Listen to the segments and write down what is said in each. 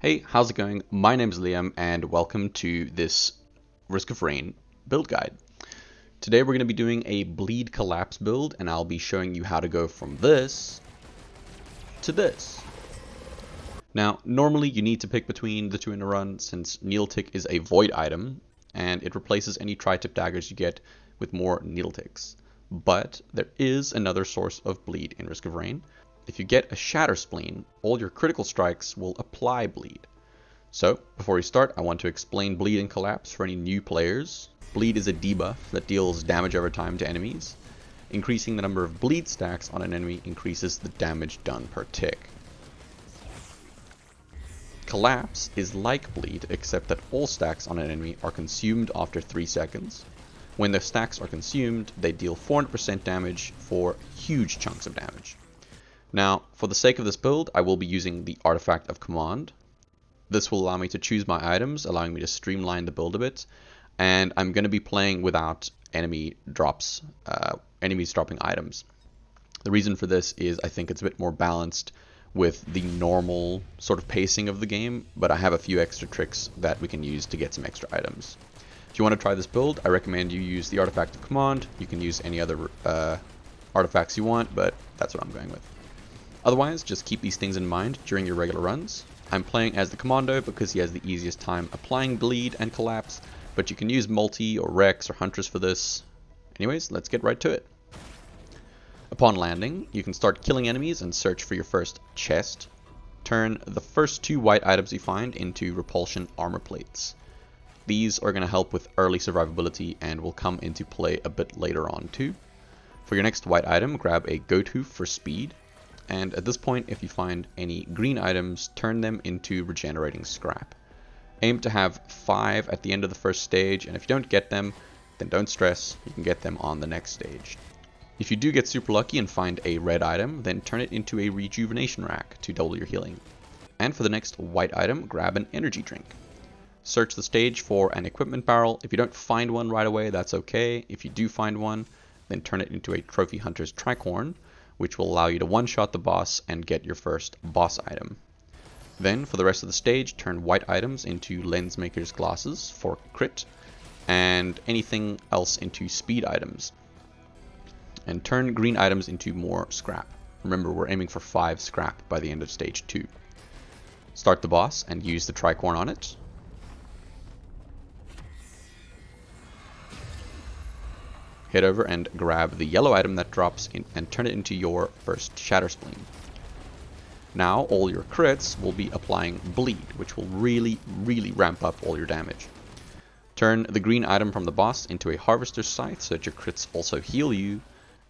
Hey, how's it going? My name's Liam and welcome to this Risk of Rain build guide. Today we're going to be doing a bleed collapse build and I'll be showing you how to go from this to this. Now, normally you need to pick between the two in a run since Needletick is a void item and it replaces any tri-tip daggers you get with more Needleticks. But there is another source of bleed in Risk of Rain. If you get a Shatterspleen, all your critical strikes will apply bleed. So, before we start, I want to explain bleed and collapse for any new players. Bleed is a debuff that deals damage over time to enemies. Increasing the number of bleed stacks on an enemy increases the damage done per tick. Collapse is like bleed, except that all stacks on an enemy are consumed after 3 seconds. When the stacks are consumed, they deal 400% damage for huge chunks of damage. Now, for the sake of this build, I will be using the Artifact of Command. This will allow me to choose my items, allowing me to streamline the build a bit. And I'm going to be playing without enemies dropping items. The reason for this is I think it's a bit more balanced with the normal sort of pacing of the game, but I have a few extra tricks that we can use to get some extra items. If you want to try this build, I recommend you use the Artifact of Command. You can use any other artifacts you want, but that's what I'm going with. Otherwise, just keep these things in mind during your regular runs. I'm playing as the Commando because he has the easiest time applying bleed and collapse, but you can use multi or Rex or Huntress for this. Anyways, let's get right to it. Upon landing, you can start killing enemies and search for your first chest. Turn the first 2 white items you find into Repulsion armor plates. These are going to help with early survivability and will come into play a bit later on too. For your next white item, grab a Goat Hoof for speed. And at this point, if you find any green items, turn them into regenerating scrap. Aim to have 5 at the end of the first stage, and if you don't get them, then don't stress, you can get them on the next stage. If you do get super lucky and find a red item, then turn it into a Rejuvenation Rack to double your healing. And for the next white item, grab an energy drink. Search the stage for an equipment barrel. If you don't find one right away, that's okay. If you do find one, then turn it into a Trophy Hunter's Tricorn, which will allow you to one-shot the boss and get your first boss item. Then, for the rest of the stage, turn white items into Lensmaker's Glasses for crit, and anything else into speed items. And turn green items into more scrap. Remember, we're aiming for 5 scrap by the end of stage 2. Start the boss and use the Tricorn on it. Head over and grab the yellow item that drops in and turn it into your first Shatterspleen. Now all your crits will be applying bleed, which will really ramp up all your damage. Turn the green item from the boss into a Harvester's Scythe so that your crits also heal you,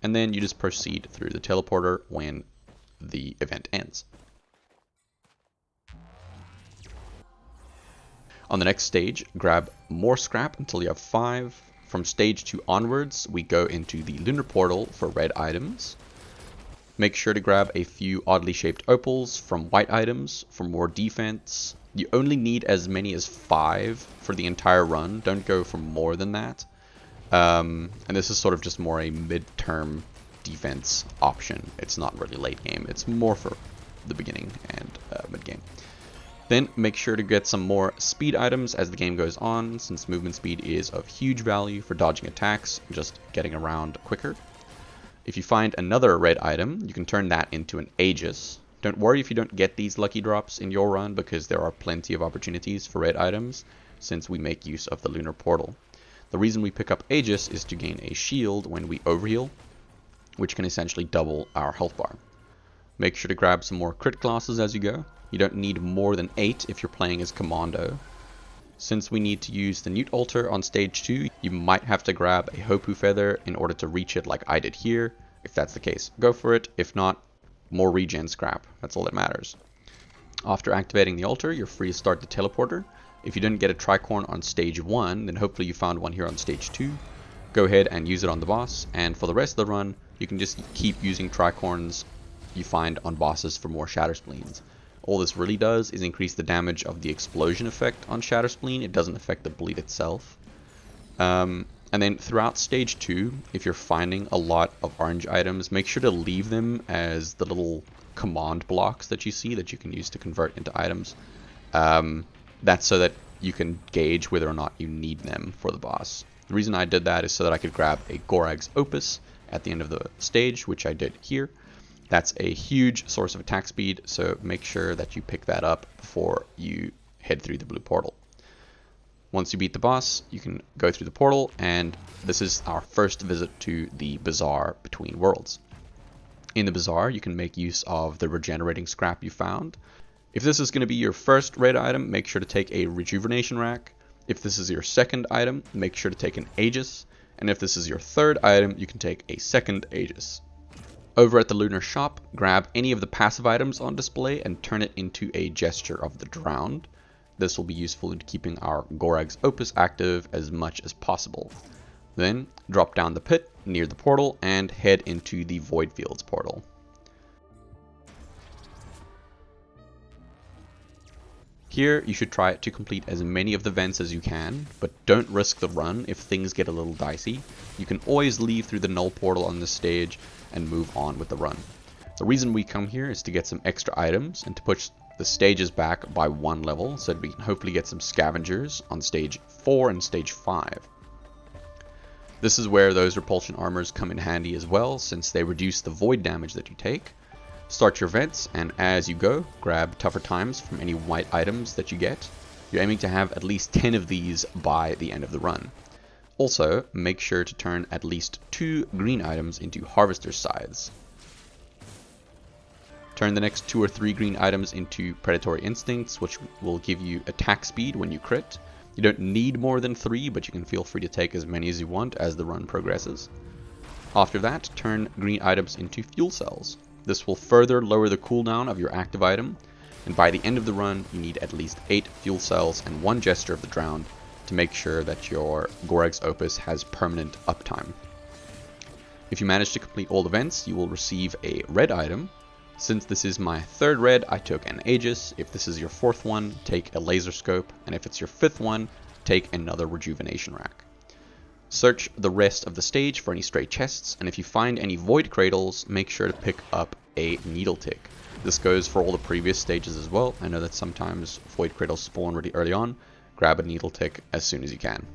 and then you just proceed through the teleporter when the event ends. On the next stage, grab more scrap until you have 5. From stage 2 onwards, we go into the lunar portal for red items. Make sure to grab a few oddly shaped opals from white items for more defense. You only need as many as 5 for the entire run. Don't go for more than that. And this is sort of just more a mid-term defense option. It's not really late game. It's more for the beginning and mid-game. Then make sure to get some more speed items as the game goes on, since movement speed is of huge value for dodging attacks and just getting around quicker. If you find another red item, you can turn that into an Aegis. Don't worry if you don't get these lucky drops in your run, because there are plenty of opportunities for red items, since we make use of the lunar portal. The reason we pick up Aegis is to gain a shield when we overheal, which can essentially double our health bar. Make sure to grab some more crit glasses as you go. You don't need more than 8 if you're playing as Commando. Since we need to use the Newt Altar on stage 2, you might have to grab a Hopoo Feather in order to reach it like I did here. If that's the case, go for it. If not, more regen scrap. That's all that matters. After activating the altar, you're free to start the teleporter. If you didn't get a Tricorn on stage 1, then hopefully you found one here on stage 2. Go ahead and use it on the boss, and for the rest of the run, you can just keep using Tricorns you find on bosses for more Shatterspleens. All this really does is increase the damage of the explosion effect on Shatterspleen. It doesn't affect the bleed itself. And then throughout stage 2, if you're finding a lot of orange items, make sure to leave them as the little command blocks that you see that you can use to convert into items. That's so that you can gauge whether or not you need them for the boss. The reason I did that is so that I could grab a Gorag's Opus at the end of the stage, which I did here. That's a huge source of attack speed, so make sure that you pick that up before you head through the blue portal. Once you beat the boss, you can go through the portal, and this is our first visit to the Bazaar between worlds. In the Bazaar, you can make use of the regenerating scrap you found. If this is going to be your first red item, make sure to take a Rejuvenation Rack. If this is your second item, make sure to take an Aegis. And if this is your third item, you can take a second Aegis. Over at the Lunar Shop, grab any of the passive items on display and turn it into a Gesture of the Drowned. This will be useful in keeping our Gorag's Opus active as much as possible. Then, drop down the pit near the portal and head into the Void Fields portal. Here, you should try to complete as many of the vents as you can, but don't risk the run if things get a little dicey. You can always leave through the null portal on this stage and move on with the run. The reason we come here is to get some extra items and to push the stages back by one level so that we can hopefully get some scavengers on stage 4 and stage 5. This is where those repulsion armors come in handy as well, since they reduce the void damage that you take. Start your vents, and as you go, grab tougher times from any white items that you get. You're aiming to have at least 10 of these by the end of the run. Also, make sure to turn at least 2 green items into harvester's scythes. Turn the next 2 or 3 green items into Predatory Instincts, which will give you attack speed when you crit. You don't need more than 3, but you can feel free to take as many as you want as the run progresses. After that, turn green items into fuel cells. This will further lower the cooldown of your active item, and by the end of the run, you need at least 8 fuel cells and 1 Gesture of the Drowned to make sure that your Gorag's Opus has permanent uptime. If you manage to complete all the vents, you will receive a red item. Since this is my third red, I took an Aegis. If this is your fourth one, take a laser scope, and if it's your fifth one, take another Rejuvenation Rack. Search the rest of the stage for any stray chests, and if you find any void cradles, make sure to pick up a Needletick. This goes for all the previous stages as well. I know that sometimes void cradles spawn really early on. Grab a Needletick as soon as you can.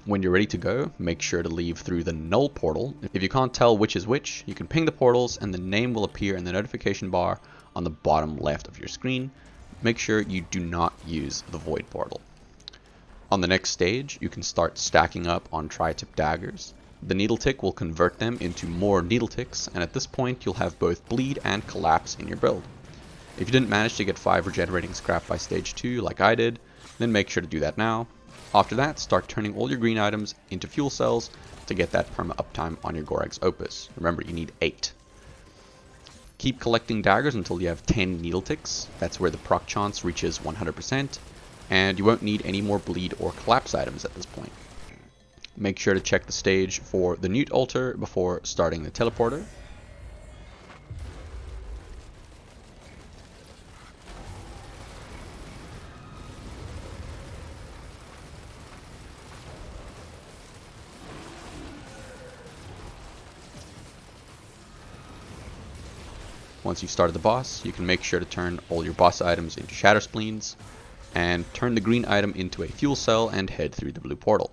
When you're ready to go, make sure to leave through the null portal. If you can't tell which is which, you can ping the portals and the name will appear in the notification bar on the bottom left of your screen. Make sure you do not use the void portal. On the next stage, you can start stacking up on tri-tip daggers. The Needletick will convert them into more Needleticks, and at this point you'll have both bleed and collapse in your build. If you didn't manage to get 5 regenerating scrap by stage 2 like I did, then make sure to do that now. After that, start turning all your green items into fuel cells to get that perma uptime on your Gorag's Opus. Remember, you need 8. Keep collecting daggers until you have 10 Needleticks. That's where the proc chance reaches 100%, and you won't need any more bleed or collapse items at this point. Make sure to check the stage for the Newt altar before starting the teleporter. Once you've started the boss, you can make sure to turn all your boss items into Shatterspleens, and turn the green item into a fuel cell and head through the blue portal.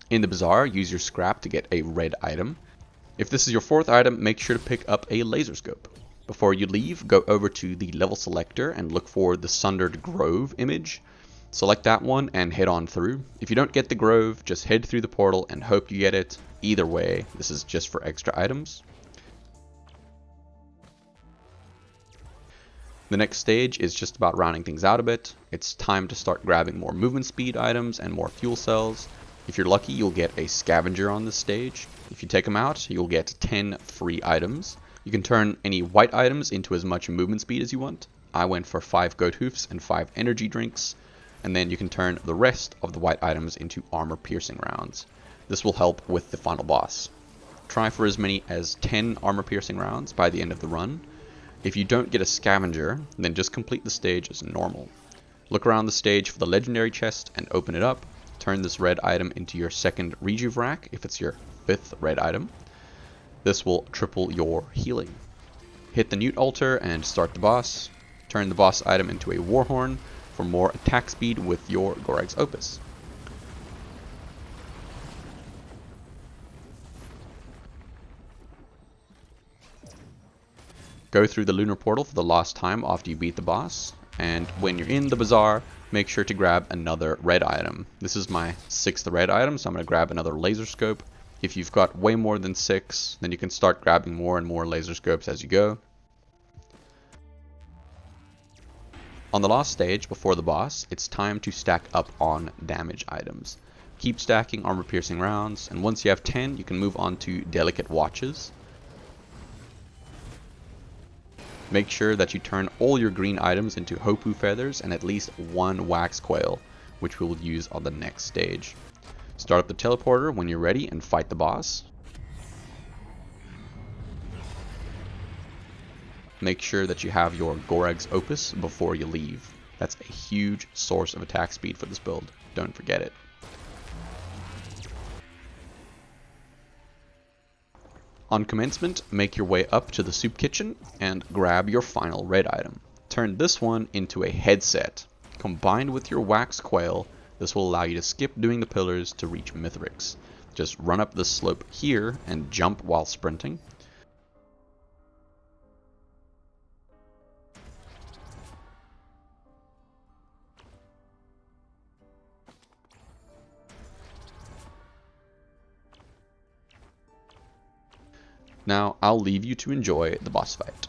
In the Bazaar, use your scrap to get a red item. If this is your fourth item, make sure to pick up a laser scope. Before you leave, go over to the level selector and look for the Sundered Grove image. Select that one and head on through. If you don't get the grove, just head through the portal and hope you get it. Either way, this is just for extra items. The next stage is just about rounding things out a bit. It's time to start grabbing more movement speed items and more fuel cells. If you're lucky, you'll get a scavenger on this stage. If you take them out, you'll get 10 free items. You can turn any white items into as much movement speed as you want. I went for 5 goat hoofs and 5 energy drinks. And then you can turn the rest of the white items into armor piercing rounds. This will help with the final boss. Try for as many as 10 armor piercing rounds by the end of the run. If you don't get a scavenger, then just complete the stage as normal. Look around the stage for the legendary chest and open it up. Turn this red item into your second Rejuve Rack if it's your 5th red item. This will triple your healing. Hit the Newt altar and start the boss. Turn the boss item into a Warhorn for more attack speed with your Gorag's Opus. Go through the lunar portal for the last time after you beat the boss, and when you're in the Bazaar, make sure to grab another red item. This is my 6th red item, so I'm going to grab another laser scope. If you've got way more than 6, then you can start grabbing more and more laser scopes as you go. On the last stage before the boss, it's time to stack up on damage items. Keep stacking armor piercing rounds, and once you have 10, you can move on to delicate watches. Make sure that you turn all your green items into Hopoo Feathers and at least one wax Quail, which we will use on the next stage. Start up the teleporter when you're ready and fight the boss. Make sure that you have your Gorag's Opus before you leave. That's a huge source of attack speed for this build. Don't forget it. On commencement, make your way up to the soup kitchen and grab your final red item. Turn this one into a headset. Combined with your wax Quail, this will allow you to skip doing the pillars to reach Mithrix. Just run up this slope here and jump while sprinting. Now, I'll leave you to enjoy the boss fight.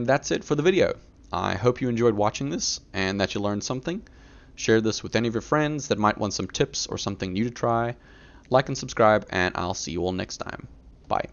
that's it for the video. I hope you enjoyed watching this and that you learned something. Share this with any of your friends that might want some tips or something new to try. Like and subscribe, and I'll see you all next time. Bye.